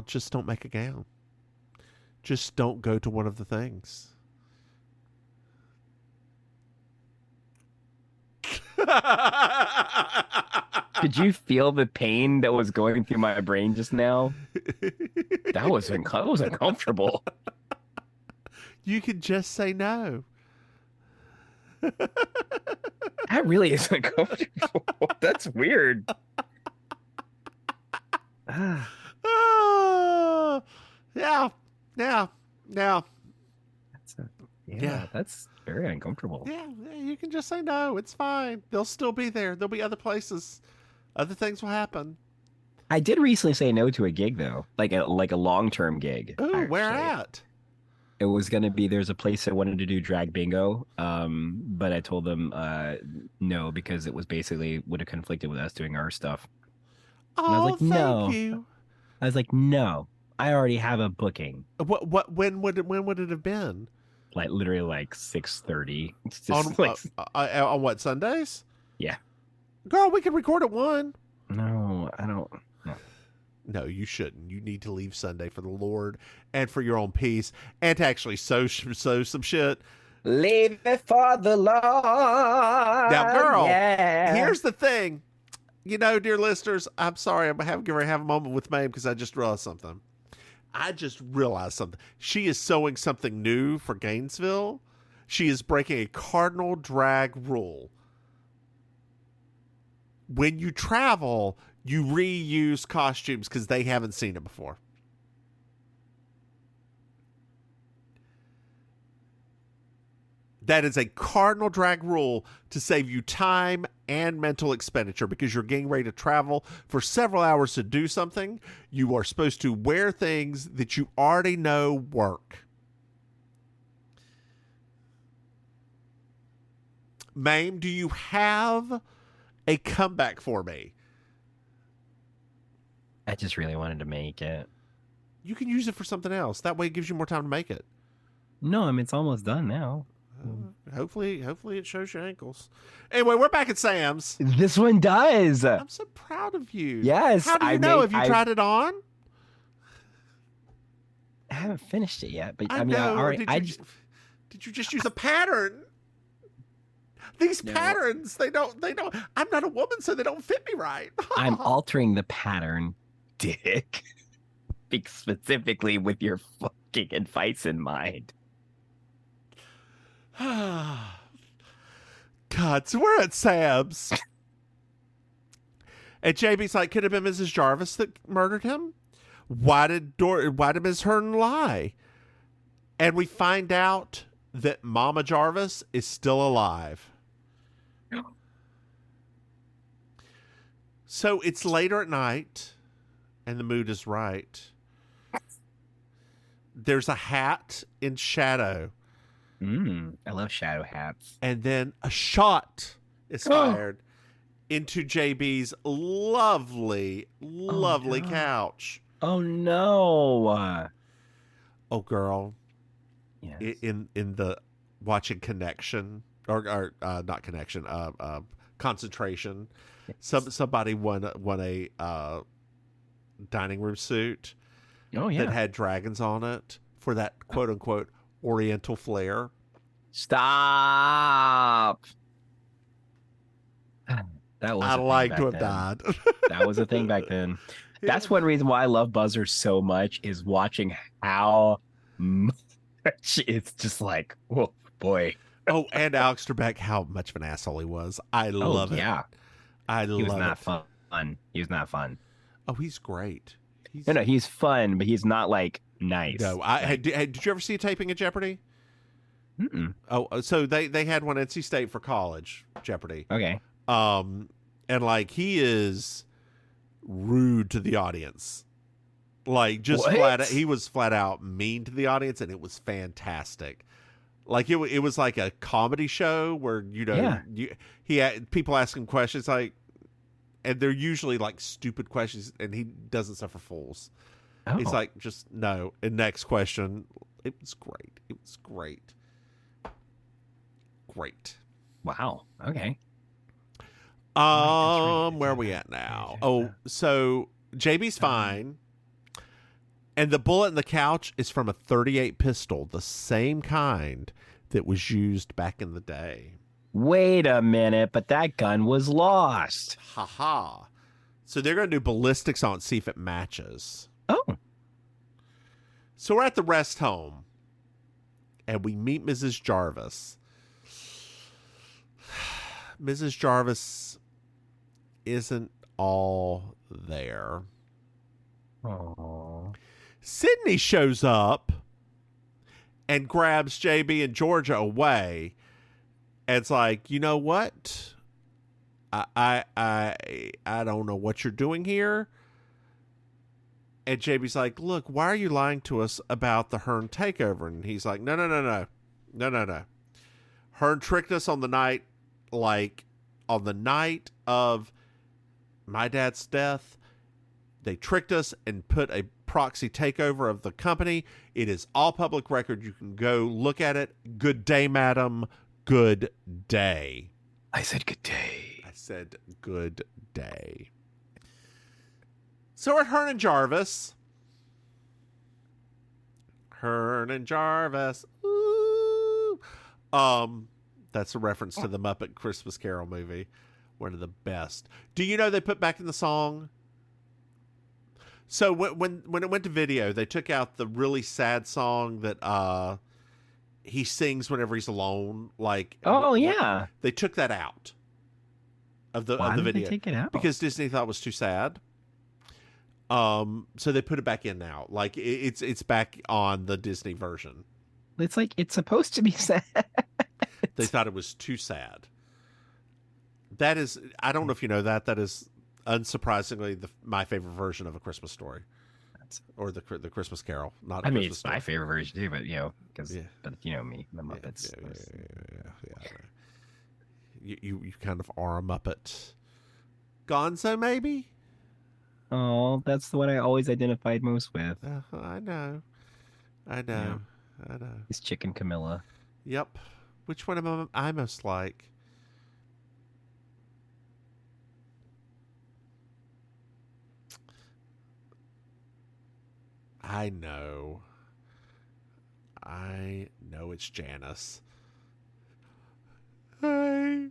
just don't make a gown. Just don't go to one of the things. Could you feel the pain that was going through my brain just now? That was uncomfortable. You can just say no. That really is uncomfortable. That's weird. Oh, yeah. That's very uncomfortable. Yeah, you can just say no. It's fine. They'll still be there. There'll be other places. Other things will happen. I did recently say no to a gig though, like a long-term gig. Ooh, where at? It was going to be, there's a place that wanted to do drag bingo, but I told them no because it was basically would have conflicted with us doing our stuff. Oh, and I was like, thank you. I was like, no, I already have a booking. When would it have been? Like literally like 6:30. On what, Sundays? Yeah. Girl, we can record at 1. No, I don't. No, you shouldn't. You need to leave Sunday for the Lord and for your own peace and to actually sow some shit. Leave it for the Lord. Now, girl, here's the thing. Dear listeners, I'm sorry. I'm going to have a moment with Maim because I just realized something. She is sewing something new for Gainesville. She is breaking a cardinal drag rule. When you travel, you reuse costumes because they haven't seen it before. That is a cardinal drag rule to save you time and mental expenditure because you're getting ready to travel for several hours to do something. You are supposed to wear things that you already know work. Maim, do you have a comeback for me? I just really wanted to make it. You can use it for something else. That way it gives you more time to make it. No, I mean, it's almost done now. Hopefully it shows your ankles. Anyway, we're back at Sam's. This one does. I'm so proud of you. Yes. How do you know? Have you tried it on? I haven't finished it yet, but I know. Did you just use a pattern? These patterns, they don't. I'm not a woman, so they don't fit me right. I'm altering the pattern, Dick. Specifically with your fucking advice in mind. God, so we're at Sam's. And JB's like, could have been Mrs. Jarvis that murdered him? Why did Ms. Hearn lie? And we find out that Mama Jarvis is still alive. So it's later at night, and the mood is right. There's a hat in shadow. I love shadow hats. And then a shot is fired into JB's lovely couch. Oh no! Oh girl, yes. In the watching Connection or not Connection, Concentration. Yes. Somebody won a dining room suit. Oh yeah, that had dragons on it for that quote unquote Oriental flair. Stop. That was. I'd like to have died. That was a thing back then. That's one reason why I love Buzzers so much is watching how much it's just like, oh boy. Oh, and Alex Trebek, how much of an asshole he was. I love it. Yeah, he was not fun. He was not fun. Oh, he's great. No, he's fun, but he's not like nice. No, did you ever see a taping of Jeopardy? Mm-mm. Oh, so they had one NC State for college Jeopardy. Okay. And like he is rude to the audience. Like just What? he was flat out mean to the audience, and it was fantastic. Like it was like a comedy show where Yeah. he had people asking questions like, and they're usually like stupid questions, and he doesn't suffer fools. Oh. He's like, just no. And next question, it was great. It was great. Great. Wow. Okay. Where are we at now? Oh, so JB's fine. And the bullet in the couch is from a .38 pistol, the same kind that was used back in the day. Wait a minute, but that gun was lost. Ha. So they're going to do ballistics on it, see if it matches. Oh. So we're at the rest home, and we meet Mrs. Jarvis. Mrs. Jarvis isn't all there. Oh. Sydney shows up and grabs JB and Georgia away. And it's like, you know what? I don't know what you're doing here. And JB's like, look, why are you lying to us about the Hearn takeover? And he's like, no. Hearn tricked us on the night of my dad's death. They tricked us and put a proxy takeover of the company. It is all public record. You can go look at it. Good day, madam. Good day. I said good day. I said good day. So we're at Hearn and Jarvis. Hearn and Jarvis. Ooh. That's a reference to the Muppet Christmas Carol movie. One of the best. Do you know they put back in the song? So when it went to video, they took out the really sad song that he sings whenever he's alone. Like, oh yeah, they took that out of the Why of the did they video take it out? because Disney thought it was too sad. So they put it back in now. Like it's back on the Disney version. It's like it's supposed to be sad. They thought it was too sad. That is, I don't know if you know that. That is unsurprisingly my favorite version of A Christmas Story, or the Christmas Carol. Not. I mean, Christmas it's my favorite version too, but because but you know me, the Muppets. Yeah. You kind of are a Muppet. Gonzo, maybe. Oh, that's the one I always identified most with. I know. It's Chicken Camilla. Yep. Which one am I most like? I know it's Janice. Hey.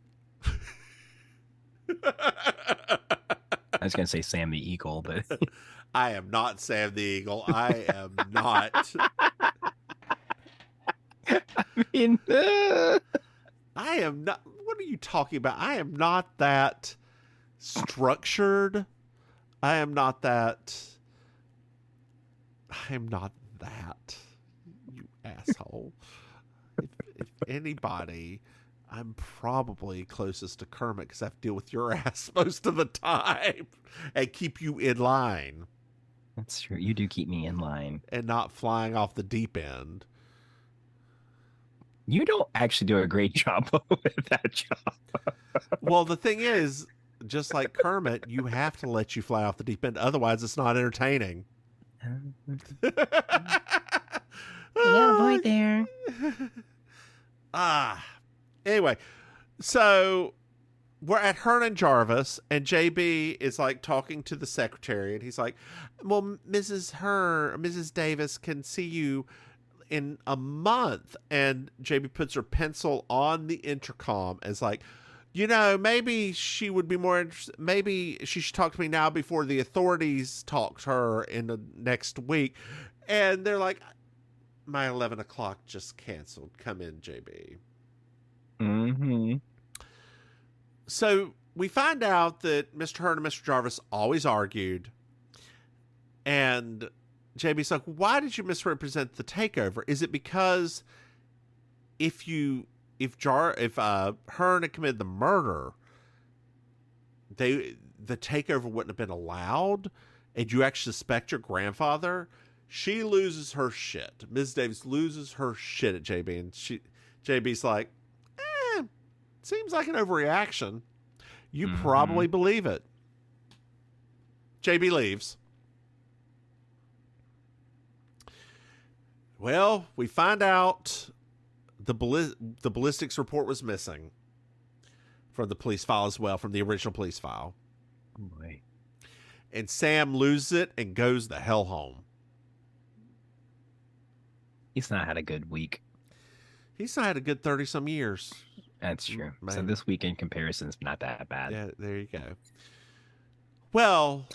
I was gonna say Sam the Eagle, but I am not Sam the Eagle. I am not. I mean, I am not. What are you talking about? I am not that structured. I am not that. You asshole. If anybody, I'm probably closest to Kermit because I have to deal with your ass most of the time and keep you in line. That's true. You do keep me in line. And not flying off the deep end. You don't actually do a great job with that job. Well, the thing is, just like Kermit, you have to let you fly off the deep end. Otherwise, it's not entertaining. Yeah, boy there. Anyway, so we're at Hearn and Jarvis, and JB is like talking to the secretary, and he's like, well, Mrs. Davis can see you in a month. And JB puts her pencil on the intercom as like, maybe she would be more interested. Maybe she should talk to me now before the authorities talk to her in the next week. And they're like, my 11 o'clock just canceled. Come in, JB. Mm-hmm. So we find out that Mr. Hearn and Mr. Jarvis always argued. And JB's like, why did you misrepresent the takeover? Is it because if Hearn had committed the murder, the takeover wouldn't have been allowed, and you actually suspect your grandfather, she loses her shit. Ms. Davis loses her shit at JB, and JB's like, seems like an overreaction. You probably believe it. JB leaves. Well, we find out the ballistics report was missing from the police file as well, from the original police file. Oh boy. And Sam loses it and goes the hell home. He's not had a good week. He's not had a good 30-some years. That's true. Man. So this week in comparison's not that bad. Yeah, there you go. Well,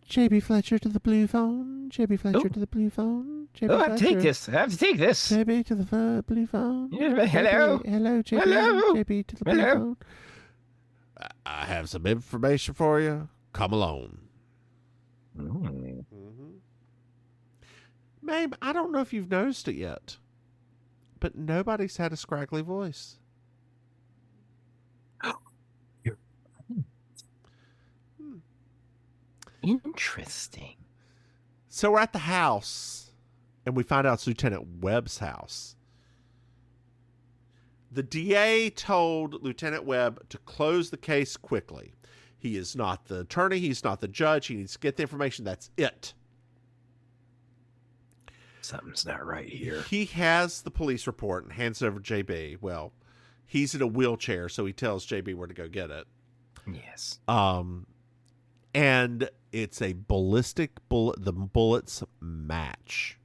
JB Fletcher to the blue phone. JB Fletcher to the blue phone. JB I have to take this. I have to take this. JB to the blue phone. Yeah, hello. Hello, JB. Hello. JB to the blue phone. I have some information for you. Come along. Maim, I don't know if you've noticed it yet, but nobody's had a scraggly voice. Interesting. So we're at the house, and we find out it's Lieutenant Webb's house. The DA told Lieutenant Webb to close the case quickly. He is not the attorney. He's not the judge. He needs to get the information. That's it. Something's not right here. He has the police report and hands it over to JB. Well, he's in a wheelchair, so he tells JB where to go get it. Yes. And it's a ballistic bullet. The bullets match.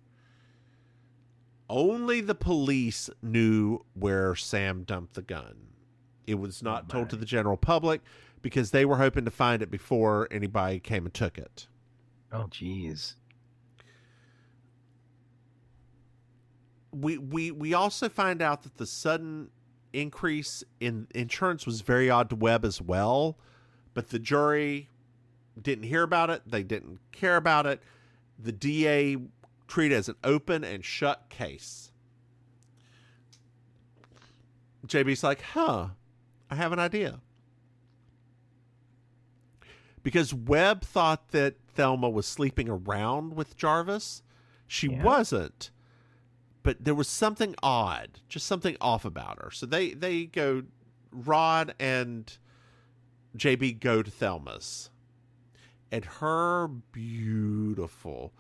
Only the police knew where Sam dumped the gun. It was not told to the general public because they were hoping to find it before anybody came and took it. Oh, geez. We also find out that the sudden increase in insurance was very odd to Webb as well, but the jury didn't hear about it. They didn't care about it. The DA treated it as an open and shut case. JB's like, I have an idea. Because Webb thought that Thelma was sleeping around with Jarvis. She wasn't. But there was something odd, just something off about her. So they go, Rod and JB go to Thelma's. And her beautiful,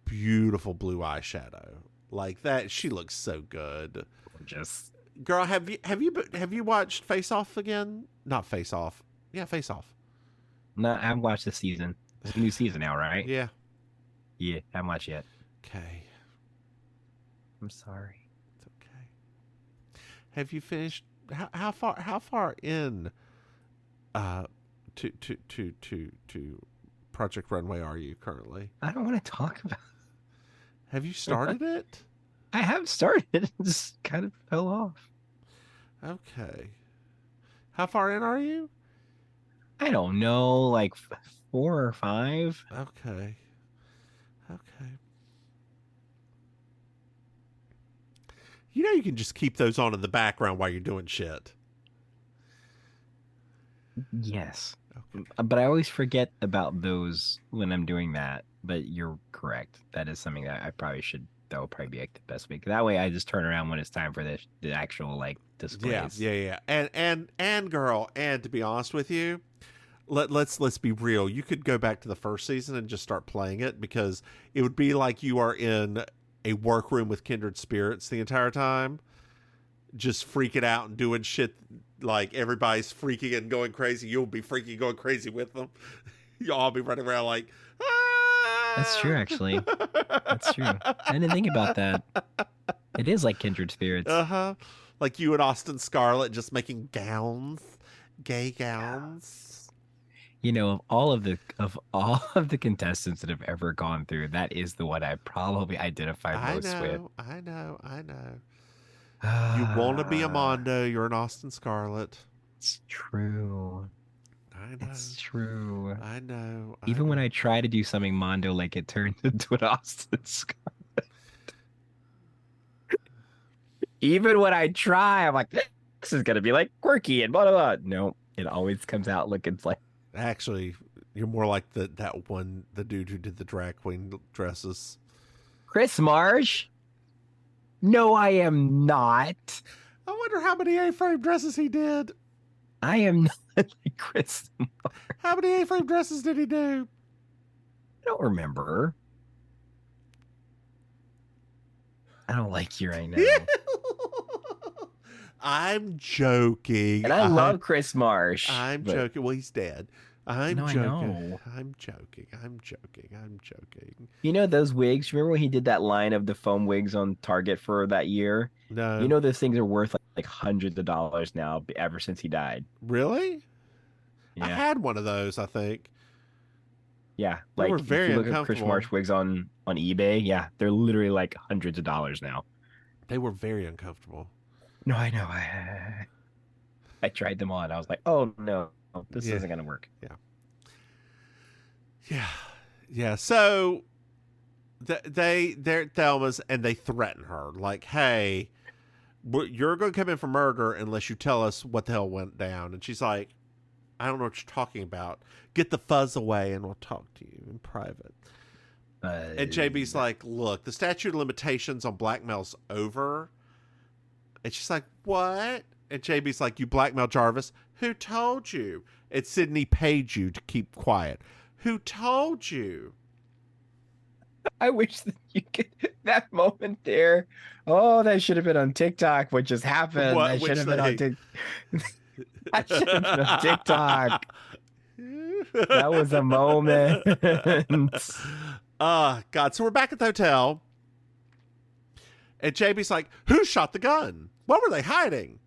beautiful blue eyeshadow. Like that, she looks so good. Just girl, have you watched Face Off again? Not Face Off. Yeah, Face Off. No, I haven't watched this season. It's a new season now, right? Yeah. Yeah, haven't watched yet. Okay. I'm sorry. It's okay. Have you finished? How far in? To Project Runway are you currently? I don't want to talk about it. Have you started it? I have started. It just kind of fell off. Okay. How far in are you? I don't know, like 4 or 5. Okay. You know you can just keep those on in the background while you're doing shit. Yes. Okay. But I always forget about those when I'm doing that. But you're correct. That is something that I probably should. That will probably be like the best way. That way, I just turn around when it's time for the actual like displays. Yeah. And girl, and to be honest with you, let's be real. You could go back to the first season and just start playing it because it would be like you are in a workroom with kindred spirits the entire time, just freaking out and doing shit. Like everybody's freaking and going crazy. You'll be freaking and going crazy with them. You'll all be running around like, ah! That's true, actually. That's true. I didn't think about that. It is like kindred spirits. Like you and Austin Scarlett just making gowns, gay gowns. You know, of all of the contestants that have ever gone through, that is the one I probably identify most with. I know. You want to be a Mondo, you're an Austin Scarlett. It's true. I know. It's true. I know. Even when I try to do something Mondo, like it turns into an Austin Scarlett. Even when I try, I'm like, this is gonna be like quirky and blah blah blah. No, it always comes out looking like. Actually, you're more like the dude who did the drag queen dresses. Chris Marsh? No, I am not. I wonder how many A-frame dresses he did. I am not like Chris Marsh. How many A-frame dresses did he do? I don't remember. I don't like you right now. I'm joking. And I love Chris Marsh. I'm joking. Well, he's dead. I'm joking. I know. I'm joking. I'm joking. I'm joking. You know those wigs? Remember when he did that line of the foam wigs on Target for that year? No. You know those things are worth like hundreds of dollars now ever since he died. Really? Yeah. I had one of those, I think. Yeah. They were very if you look at uncomfortable. Chris Marsh wigs on eBay, yeah, they're literally like hundreds of dollars now. They were very uncomfortable. No, I know. I tried them on. I was like, oh no, this isn't gonna work. Yeah. So they're at Thelma's and they threaten her like, hey, you're going to come in for murder unless you tell us what the hell went down. And she's like, I don't know what you're talking about. Get the fuzz away and we'll talk to you in private. And JB's like, look, the statute of limitations on blackmail's over. And she's like, what? And JB's like, you blackmailed Jarvis? Who told you? And Sydney paid you to keep quiet. Who told you? I wish that you could, that moment there. Oh, that should have been on TikTok. What just happened? That should have been on TikTok. That should have been on TikTok. That was a moment. God. So we're back at the hotel. And JB's like, who shot the gun? What were they hiding?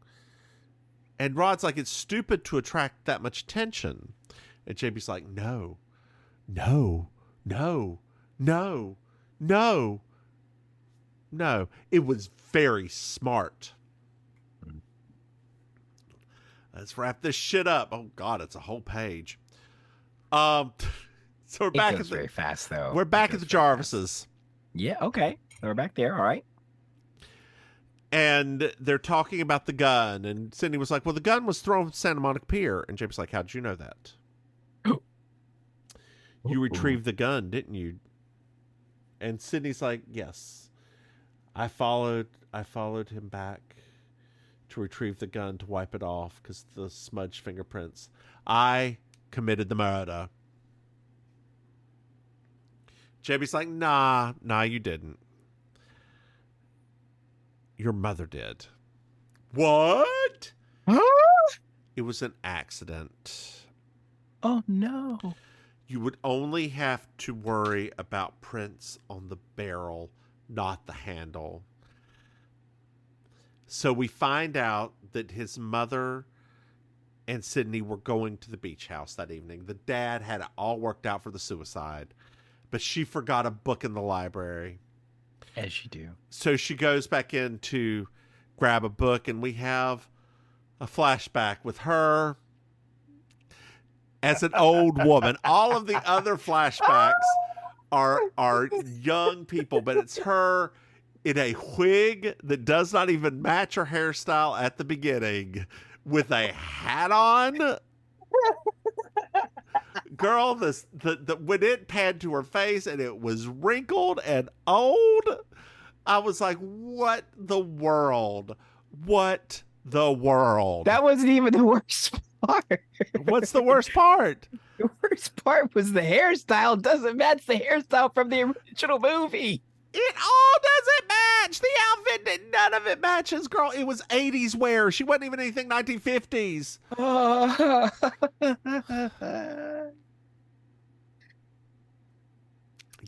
And Rod's like, it's stupid to attract that much attention. And JB's like, no. It was very smart. Let's wrap this shit up. Oh God, it's a whole page. So we're back at very fast though. We're back at the Jarvises. Yeah, okay. We're back there. All right. And they're talking about the gun, and Sydney was like, well, the gun was thrown from Santa Monica Pier. And James like, how did you know that? You retrieved the gun, didn't you? And Sydney's like, yes. I followed him back to retrieve the gun to wipe it off because the smudged fingerprints. I committed the murder. JB's like, nah, you didn't. Your mother did. What? Huh? It was an accident. Oh, no. You would only have to worry about prints on the barrel, not the handle. So we find out that his mother and Sydney were going to the beach house that evening. The dad had it all worked out for the suicide, but she forgot a book in the library. As you do. So she goes back in to grab a book, and we have a flashback with her as an old woman. All of the other flashbacks are young people, but it's her in a wig that does not even match her hairstyle at the beginning with a hat on. Girl, the when it panned to her face and it was wrinkled and old, I was like, what the world? What the world? That wasn't even the worst part. What's the worst part? The worst part was the hairstyle doesn't match the hairstyle from the original movie. It all doesn't match. The outfit, none of it matches, girl. It was 80s wear. She wasn't even anything 1950s.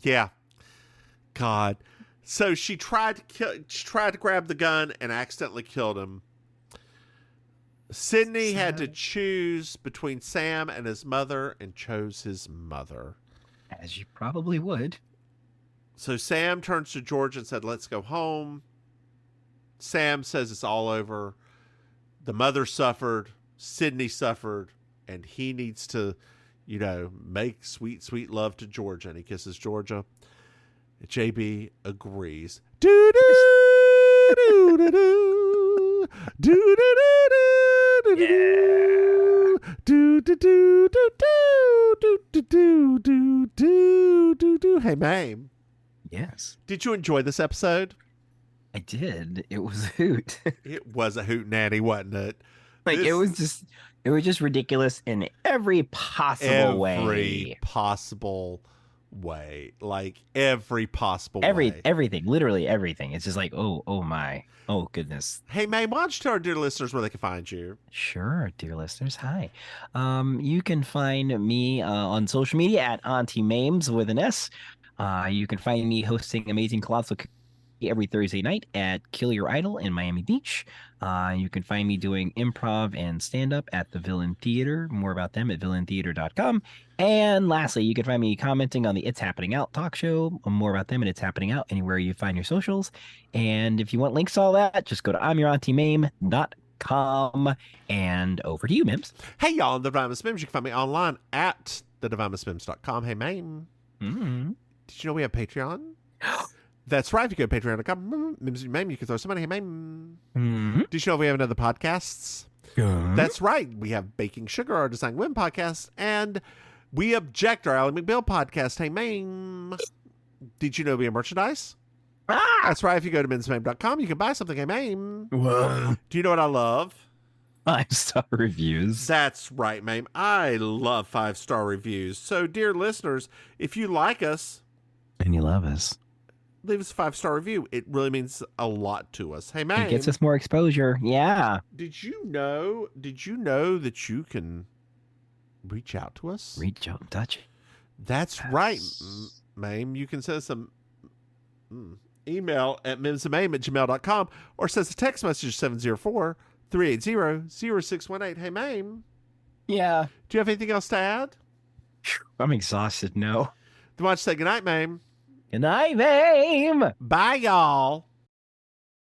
Yeah. God. So she tried to grab the gun and accidentally killed him. Sydney had to choose between Sam and his mother and chose his mother. As you probably would. So Sam turns to George and said, let's go home. Sam says it's all over. The mother suffered. Sydney suffered. And he needs to, make sweet, sweet love to Georgia. And he kisses Georgia. JB agrees. Do-do-do-do-do. Do do do do do do do do do do do do do do do do. Hey, Maim. Yes. Did you enjoy this episode? I did. It was a hoot. It was a hoot nanny, wasn't it? Like it was just ridiculous in every possible way. Every possible way. Like every possible way. Everything, literally everything. It's just like, oh my. Oh goodness. Hey, May, why don't you tell our dear listeners where they can find you? Sure, dear listeners. Hi. You can find me on social media at Auntie Maims with an S. You can find me hosting Amazing Colossal every Thursday night at Kill Your Idol in Miami Beach. You can find me doing improv and stand-up at the Villain Theater. More about them at villaintheater.com. And lastly, you can find me commenting on the It's Happening Out talk show. More about them at It's Happening Out anywhere you find your socials. And if you want links to all that, just go to I'mYourAuntieMaim.com. And over to you, Mims. Hey, y'all, I'm the Divimus Mims. You can find me online at thedivimusmims.com. Hey, Maim. Mm-hmm. Did you know we have Patreon? That's right. If you go to patreon.com, Mims and Maim, you can throw some money. Hey, Maim. Mm-hmm. Did you know we have another podcasts? That's right. We have Baking Sugar, our Design Women podcast, and We Object, our Ally McBeal podcast. Hey, Maim. Did you know we have merchandise? That's right. If you go to mimsmaim.com, you can buy something. Hey, Maim. Whoa. Do you know what I love? 5-star reviews. That's right, Maim. I love 5-star reviews. So, dear listeners, if you like us and you love us, leave us a 5-star review. It really means a lot to us. Hey, Maim. It gets us more exposure. Yeah. Did you know that you can reach out to us? Reach out and touch it. That's right, Maim. You can send us some email at mimsandmaim@gmail.com or send us a text message 704-380-0618. Hey, Maim. Yeah. Do you have anything else to add? I'm exhausted. No. Do you want to say goodnight, Maim? Good night, Maim. Bye, y'all.